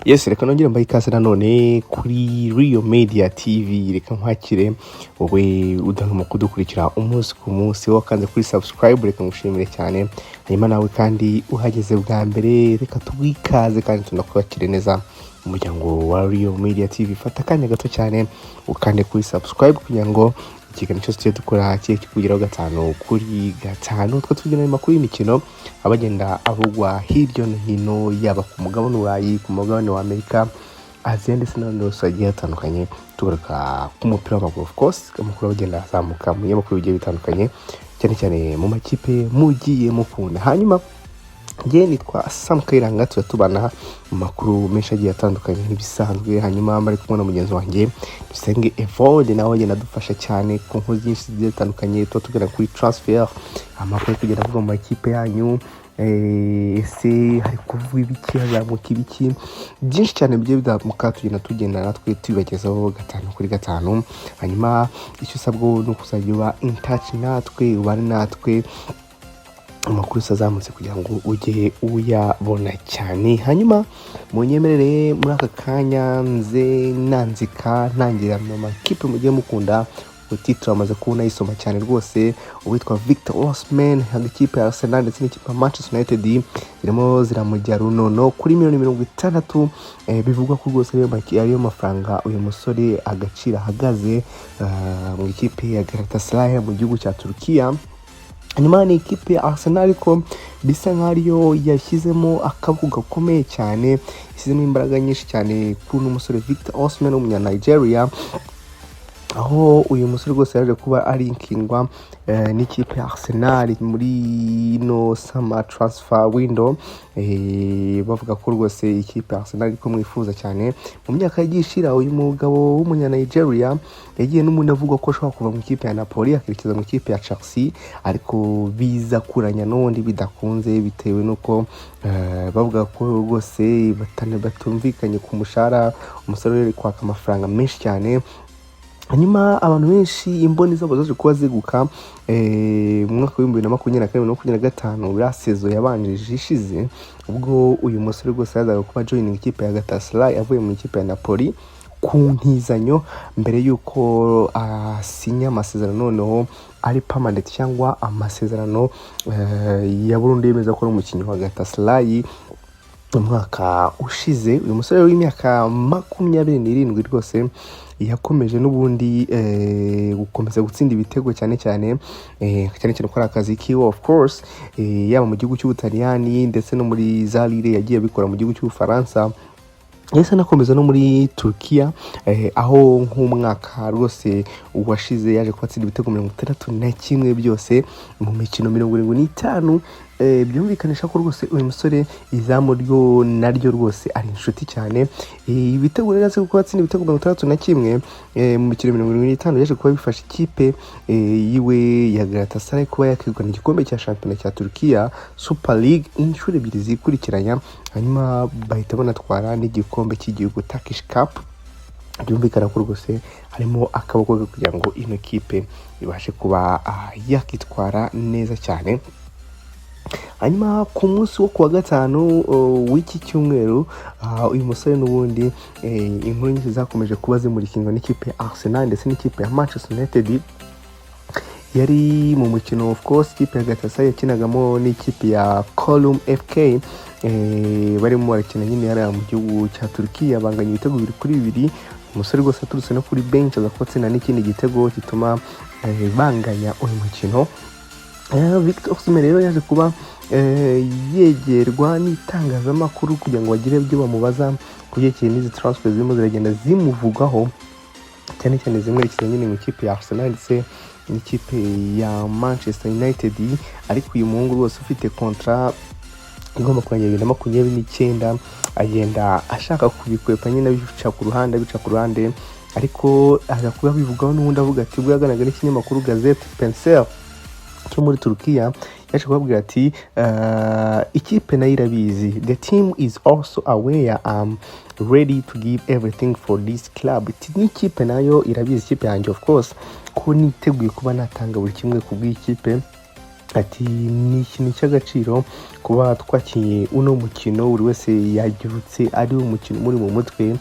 Yes, reka nongere mbaye ikaze nanone kuri Rio Media TV. Reka nkwakire wowe udahuma kudukurikira umunsi ku munsi, wakanze kuri subscribe, reka ngushimire cyane. Hanyuma nawe kandi uhageze bwa mbere, reka tugwikaze kandi tunakwakire neza umuryango wa Rio Media TV. Fata akanya gato cyane ukande kuri subscribe kugira ngo ikiganiro cyose tugiye dukora kigiye kikugeraho gatanu kuri gatanu. Twatugirana amakuru y'imikino abagenda avugwa hirya no hino, yaba ku mugabane w'Uburayi, ku mugabane wa Amerika, Aziya ndetse n'ahandi hose hagiye hatandukanye. Tugaruka ku mupira w'amaguru, of course, amakuru agenda azamuka mu binyamakuru bigiye bitandukanye, cyane cyane mu makipe mugiye mukunda. Hanyuma njye nitwa Sam Kayiranga, turatubana mu makuru menshi agiye atandukanye nk'ibisanzwe. Hanyuma bari kumwe na mugenzi wanjye Dusenge Evode, nawe agenda adufasha cyane ku nkuru nyinshi zigiye zitandukanye. Tuba tugana kuri transfer, amakuru tugenda avuga mu makipe yanyu, ese hari kuvuga ibiki, hazamuka ibiki, byinshi cyane bigiye bizamuka, tugenda natwe tubibagezaho gatanu kuri gatanu. Hanyuma icyo usabwa ni ukuzajya uba in touch natwe, ubane natwe amakuru azamutse kugira ngo ujye uyabona cyane. Hanyuma munyemerere muri aka kanya nze nanzika ntangira mu makipe mugiye mukunda. Titre amaze kubona isoma cyane rwose, uwitwa Victor Osimhen hag'ikipe ya Arsenal ndetse n'ikipe ya Manchester United zirimo ziramujya runono kuri $60 million. Bivugwa ko rwose ariyo mafaranga uyu musore agaciro ahagaze mu ikipe ya Galatasaray mu gihugu cya Turkiya. Hanyuma ni ikipe ya Arsenal ariko bisa nk'ariyo yashyizemo akaboko gakomeye cyane, yashyizemo imbaraga nyinshi cyane kuri umusore Victor Osimhen w'umunya Nigeria, aho uyu musore rwose yaje kuba ari inkingwa n'ikipe ya Arsenal muri no summer transfer window. Bavuga ko rwose ikipe ya Arsenal ariko mwifuza cyane. Mu myaka yagiye ishira uyu mugabo w'umunya Nigeria yagiye n'umuntu avuga ko ashobora kuva mu ikipe ya Napoli akerekeza mu ikipe ya Chelsea, ariko biza kuranya n'ubundi bidakunze bitewe nuko bavuga ko rwose batumvikanye ku mushahara. Umusore uri kwaka amafaranga menshi cyane. Hanyuma abantu benshi imboni zabo zaje kuba ziguka mu mwaka wa 2024-2025 bya sezo yabanjije ishize, ubwo uyu musore rwose yazaga kuba joining ikipe ya Galatasaray avuye mu ikipe ya Napoli ku ntizanyo, mbere yuko asinya amasezerano noneho ari permanent cyangwa amasezerano ya burundu yemeza ko ari umukinnyi wa Galatasaray umwaka ushize. Uyu musore w'imyaka 27 rwose yakomeje n'ubundi gukomeza gutsinda ibitego cyane cyane ko ari akazi kiwe, of course, yaba mu gihugu cy'Ubutaliyani ndetse no muri za Lille yagiye bikora mu gihugu cy'Ubufaransa. Yese nakomeza no muri Turkiya, aho nk'umwaka rwose washize yaje kwatsinda ibitego 61 byose mu mikino 75. Byumvikanisha ko rwose uyu musore izamu ryo naryo rwose ari inshuti cyane. Ibitego rero aze kwatsinda ibitego 61 mu mikino 75 yaje kuba bifasha ikipe yiwe ya Galatasaray kuba yakegukana igikombe cya shampiyona cya Turkiya Super League inshuro 2 zikurikiranya. Hanyuma bahita banatwara n'igikombe cy'igihugu Turkish Cup. Byumvikana ko rwose harimo akaboko kugira ngo ino kipe ibashe kuba yakitwara neza cyane. Hanyuma ku munsi wo kuwa gatanu w'iki cyumweru uyu musore n'ubundi inkuru nyinshi zakomeje kuba zimurikirwa n'ikipe ya Arsenal ndetse n'ikipe ya Manchester United. Yari mu mukino, of course, ikipe ya Galatasaray yakinagamo n'ikipe ya Kolum FK. Barimo barakina nyine yari mu gihugu cya Turkiya, banganya ibitego 2-2. Umusore rwose aturutse no kuri bench aza kubatsinda n'ikindi gitego gituma banganya uyu mukino. Victor Osimhen rero yaje kuba yegerwa n'itangazamakuru kugira ngo bagire ibyo bamubaza ku byerekeye n'izi transfer zirimo ziragenda zimuvugaho, cyane cyane zimwe nyine mu ikipe ya Arsenal ndetse n'ikipe ya Manchester United. Ariko uyu muhungu rwose ufite contrat igomba kurangira 2029 agenda ashaka kubikwepa nyine bica ku ruhande, ariko aza kuba bivugaho n'ubundi avuga ati ubwo yaganiraga n'ikinyamakuru Gazette Pencer cyo muri Turkiya, yaje kubabwira ati ikipe nayo irabizi, the team is also aware I'm ready to give everything for this club. N'ikipe nayo irabizi, ikipe yanjye of course ko niteguye kuba natanga buri kimwe ku bw'ikipe ati ni ikintu cy'agaciro kuba twakinnye uno mukino buri wese yabyutse ari umukino muri mu mutwe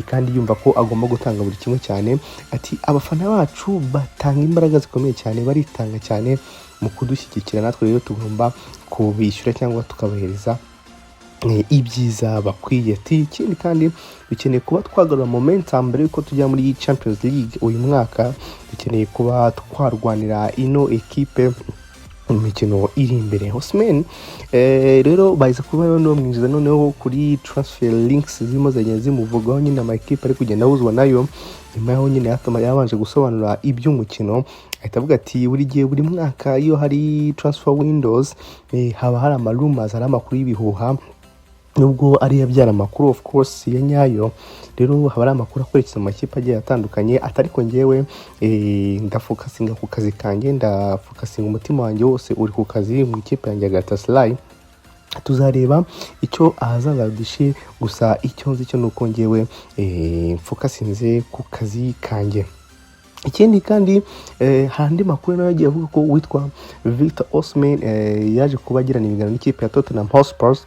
kandi yumva ko agomba gutanga buri kimwe cyane. Ati abafana bacu batanga imbaraga zikomeye cyane, baritanga cyane mu kudushyigikira, natwe rero tugomba kubishyura cyangwa tukabahereza ibyiza bakwiye. Ati ikindi kandi dukeneye kuba twagarura momentum mbere yuko tujya muri Champions League uyu mwaka, dukeneye kuba twarwanira ino ekipe mu mikino iri imbere. Osimhen rero bahize kuba bamwinjiza noneho kuri transfer links zirimo zagenda zimuvugaho nyine amakipe ari kugenda ahuzwa nayo, nyuma yaho nyine yabanje gusobanura iby'umukino, ahita avuga ati buri gihe buri mwaka iyo hari transfer windows haba hari rumors, hari amakuru y'ibihuha, nubwo ari yabyara amakuru of course ya nyayo. Rero haba ari amakuru akurikira mu makipe agiye atandukanye, atariko ngewe ndafokasinga ku kazi kanjye, ndafokasinga umutima wanjye wose uri ku kazi mu ikipe yanjye Galatasaray. Tuzareba icyo ahazaza dushe, gusa icyo nzi cyo nuko ngewe mfokasinze ku kazi kanjye. Ikindi kandi handi makuru nayo yagiye avuga ko witwa Victor Osimhen yaje kuba agirana ibiganiro n'ikipe ya Tottenham Hotspur,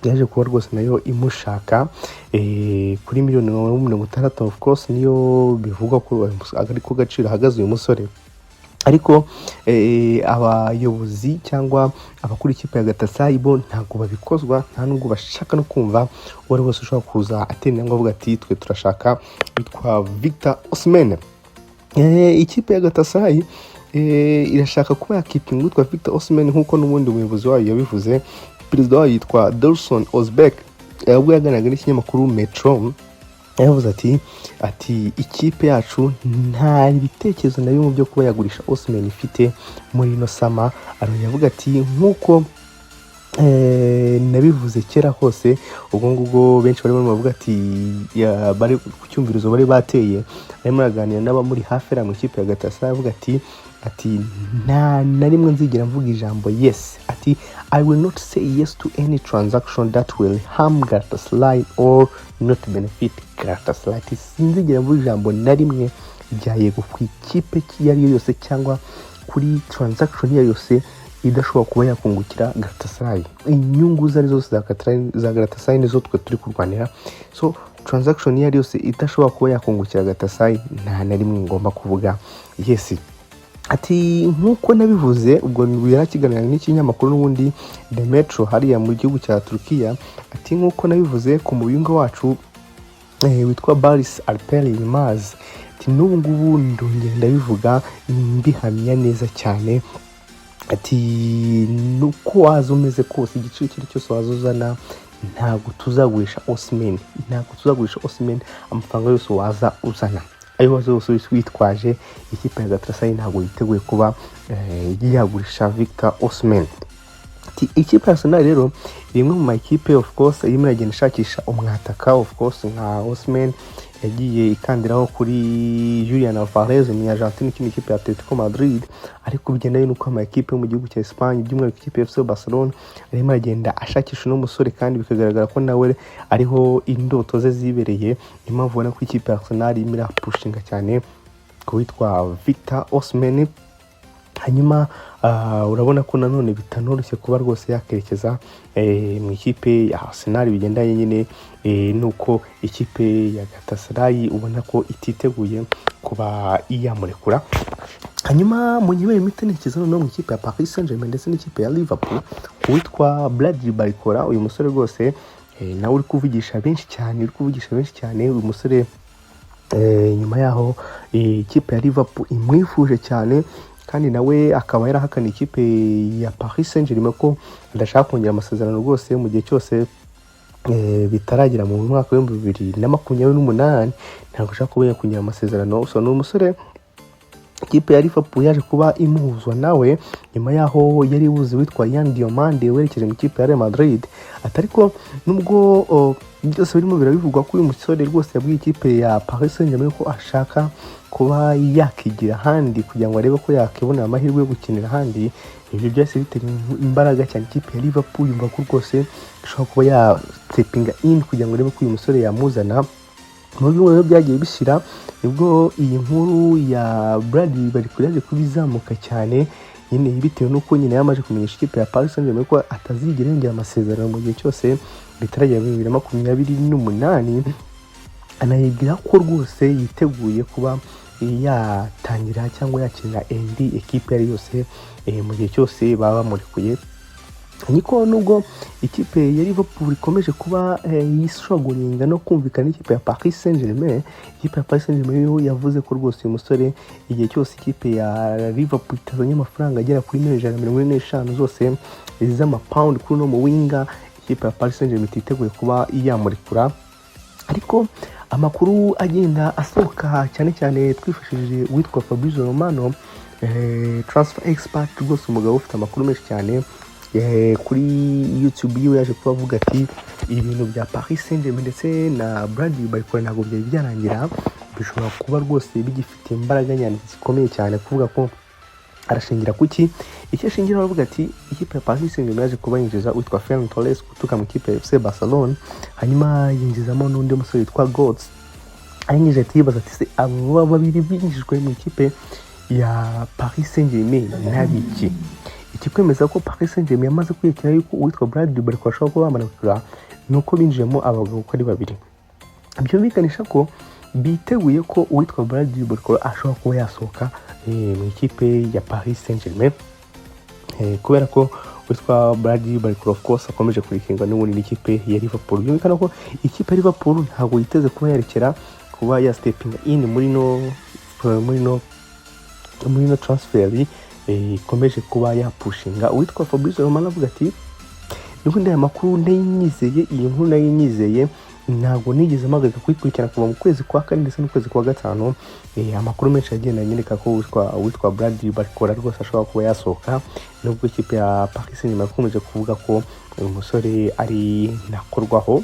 yaje kuba rwose nayo imushaka kuri miliyoni 60. Of course niyo bivugwa ko ari ko gaciro hagaze uyu musore, ariko abayobozi cyangwa abakuru ikipe ya Galatasaray bo ntabwo babikozwa, nta nubwo bashaka no kumva wari wose ushobora kuza atenda ngo avuga ati twe turashaka witwa Victor Osimhen. Ikipe ya Galatasaray irashaka kuba yakipinga witwa Victor Osimhen nk'uko n'ubundi umuyobozi wayo yabivuze. Perezida wayo yitwa Dursun Özbek, ubwo yaganiraga n'ikinyamakuru Metro, yavuze ati ikipe yacu nta bitekerezo na bimwe byo kuba yagurisha Osimhen ifite muri ino sama. Aravuga ati nk'uko nabivuze kera hose, ubwo ngubwo benshi bari bavuga ati bari ku cyumvirizo bari bateye, arimo araganira n'abamuri hafi mu ikipe ya Galatasaray, avuga ati nta na rimwe nzigera mvuga ijambo yes. Ati I will not say yes to any transaction that will harm Galatasaray or not benefit Galatasaray. Ati sinzigera mvuga ijambo na rimwe rya yego ku ikipe iyo ari yo yose cyangwa kuri transaction iyo yose idashobora kuba yakungukira Galatasaray. Inyungu zari zose za Galatasaray nizo twe turi kurwanira, so transaction iyo ari yose idashobora kuba yakungukira Galatasaray nta na rimwe ngomba kuvuga yes. Ati nk'uko nabivuze ubwo yarakiganira n'ikinyamakuru n'ubundi The Metro hariya mu gihugu cya Turkiya. Ati nk'uko nabivuze ku mubingo wacu witwa Baris Alper Yilmaz, ati n'ubu ngubu ndongera ndabivuga mbihamya neza cyane. Ati nuko waza umeze kose, igiciro kiri cyose wazuzana, ntabwo tuzagurisha Osimhen, amafaranga yose waza uzana, ayo waza yose witwaje, ikipe ya Galatasaray ntabwo yiteguye kuba yagurisha Victor Osimhen. Ati ikipe ya Arsenal rero rimwe mu makipe of course irimo iragenda ishakisha umwataka of course nka Osimhen, yagiye ikandiraho kuri Julian Alvarez mu Argentine ikindi ikipe ya Atletico Madrid, ariko bigenda yuko amakipe mu gihugu cya Espagne by'umwihariko ikipe ya FC Barcelona arimo aragenda ashakisha no musore, kandi bikagaragara ko nawe ariho indoto ze zibereye. Impamvu ubona ko ikipe ya Arsenal irimo irapushinga cyane ku witwa Victor Osimhen. Hanyuma urabona ko nanone bitanoroshye kuba rwose yakerekeza mu ikipe ya Arsenal, bigendanye nyine nuko ikipe ya Galatasaray ubona ko ititeguye kuba iyamurekura. Hanyuma mu nyuma y'imitekerereze no mu ikipe ya Paris Saint-Germain ndetse n'ikipe ya Liverpool witwa Bradley Barcola, uyu musore rwose nawe uri kuvugisha benshi cyane, uyu musore nyuma yaho ikipe ya Liverpool imwifuje cyane, kandi nawe akaba yarahakana ikipe ya Paris Saint-Germain ko adashaka kongera amasezerano rwose mu gihe cyose bitaragira mu mwaka wa 2028, ntabwo ashaka kuba yakongera amasezerano. So n'umusore ikipe ya Liverpool yaje kuba imuhuzwa nawe nyuma yaho yari buzi witwa Yan Diomande werekeje mu ikipe ya Real Madrid. Atariko nubwo byose birimo birabivugwa ko uyu musore rwose yabwiye ikipe ya Paris Saint-Germain ko ashaka kuba yakigira handi kugira ngo arebe ko yakibona amahirwe yo gukinira handi, ibyo byose bitera imbaraga cyane ikipe ya Liverpool yumva ko rwose ashobora kuba ya stepping in kugira ngo arebe ko uyu musore yamuzana. Mu bihe byagiye bishira nibwo iyi nkuru ya Bradley Barcola yaje kubizamuka cyane, nyine bitewe nuko nyine yamaje kumenyesha ikipe ya Paris Saint-Germain ko atazigera yongera amasezerano mu gihe cyose bitaragera 2028, anayibwira ko rwose yiteguye kuba yatangira cyangwa yakinira indi ekipe yari yose mu gihe cyose baba bamurekuye. Niko nubwo ikipe ya Liverpool ikomeje kuba yishogoringa no kumvikana ikipe ya Paris Saint-Germain, ikipe ya Paris Saint-Germain yavuze ko rwose uyu musore igihe cyose ikipe ya Liverpool itazanye amafaranga agera kuri $145 zose z'amapound kuri no mu winga, ikipe ya Paris Saint-Germain ititeguye kuba yamurekura. Ariko amakuru agenda asohoka cyane cyane twifashishije witwa Fabrizio Romano, transfer expert, rwose umugabo ufite amakuru menshi cyane kuri YouTube yiwe, yaje kuba avuga ati ibintu bya Paris Saint-Germain ndetse na Bradley Barcola ntabwo byari byarangira, bishobora kuba rwose bigifite imbaraga nyane zikomeye cyane. Kuvuga ko arashingira kuki, icyo ashingira aravuga ati ikipe ya Paris Saint-Germain yaje kuba yinjiza witwa Ferran Torres guturuka mu ikipe ya FC Barcelona, hanyuma yinjizamo n'undi musore witwa Götze. Ayinjije ati yibaza ati se abo babiri binjijwe mu ikipe ya Paris Saint-Germain n'abiki, ikikwemeza ko Paris Saint-Germain yamaze kwiyekera yuko uwitwa Bradley Barcola ashobora kuba bamanukira nuko binjiyemo abagabo uko ari babiri. Byumvikanisha ko biteguye ko uwitwa Bradley Barcola ashobora kuba yasohoka mu ikipe ya Paris Saint-Germain, kubera ko witwa Bradley Barcola of course akomeje kurikingwa n'ubundi n'ikipe ya Liverpool. Byumvikana ko ikipe ya Liverpool ntabwo yiteze kuba yarekera kuba ya stepping in muri no transfer ikomeje kuba yapushinga. Uwitwa Fabrizio Romano avuga ati n'ubundi aya makuru ndayinyizeye, iyi nkuru nayinyizeye, ntabwo nigeze mpagarika kuyikurikirana kuva mu kwezi kwa kane ndetse n'ukwezi kwa gatanu. Amakuru menshi agenda anyereka ko witwa Bradley Barcola rwose ashobora kuba yasohoka, nubwo ikipe ya Paris Saint-Germain ikomeje kuvuga ko uyu musore ari nakorwaho.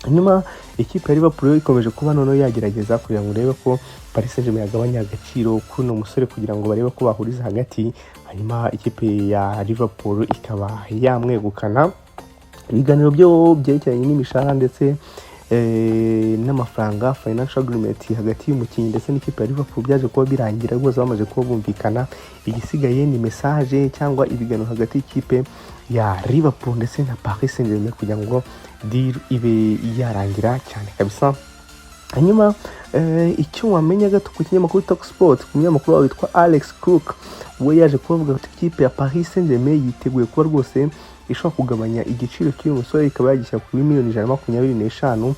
Hanyuma ikipe ya Liverpool ikomeje kuba noneho yagerageza kugira ngo urebe ko Paris Saint-Germain yagabanya agaciro kuri uno musore kugira ngo barebe ko bahuriza hagati, hanyuma ikipe ya Liverpool ikaba yamwegukana. Ibiganiro byo byerekeranye n'imishahara ndetse n'amafaranga, financial agreement hagati y'umukinnyi ndetse n'ikipe ya Liverpool byaje kuba birangira rwose bamaze kuba bumvikana. Igisigaye ni message cyangwa ibiganiro hagati y'ikipe ya Liverpool ndetse na Paris Saint-Germain kugira ngo deal ibe yarangira cyane kabisa. Hanyuma icyo wamenya gato ku kinyamakuru Talk Sport, ku munyamakuru witwa Alex Crook, we yaje kuvuga ati ikipe ya Paris Saint-Germain yiteguye kuba rwose ishobora kugabanya igiciro cy'uyu musore ikaba yagishyira kuri $125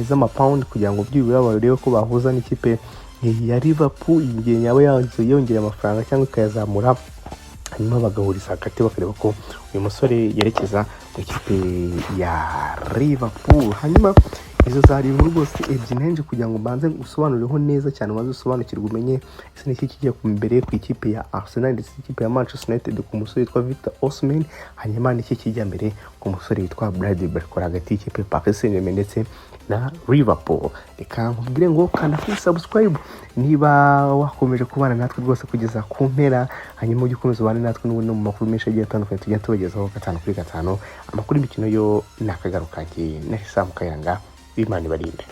z'amapound kugira ngo byibura barebe ko bahuza n'ikipe ya Liverpool igihe yaba yongera amafaranga cyangwa ikayazamura, hanyuma bagahuriza hagati bakareba ko uyu musore yerekeza mu ikipe ya Liverpool. Hanyuma izo zari inkuru rwose ebyiri nje kugira ngo mbanze usobanurireho neza cyane, maze usobanukirwe umenye ese niki kigiye ku mbere ku ikipe ya Arsenal ndetse ikipe ya Manchester United ku musore witwa Victor Osimhen, hanyuma niki kijya mbere ku musore witwa Bradley Barcola hagati y'ikipe ya Paris Saint-Germain ndetse na Liverpool. Reka nkubwire ngo kanda kuri subscribe niba wakomeje kubana natwe rwose kugeza ku mpera, hanyuma ujye ukomeza ubane natwe n'ubundi mu makuru menshi agiye atandukanye tujya tubagezaho 5 kuri 5. Amakuru y'imikino yo nakagaruka ngiye na Sam Kayiranga. Imana ibarinde.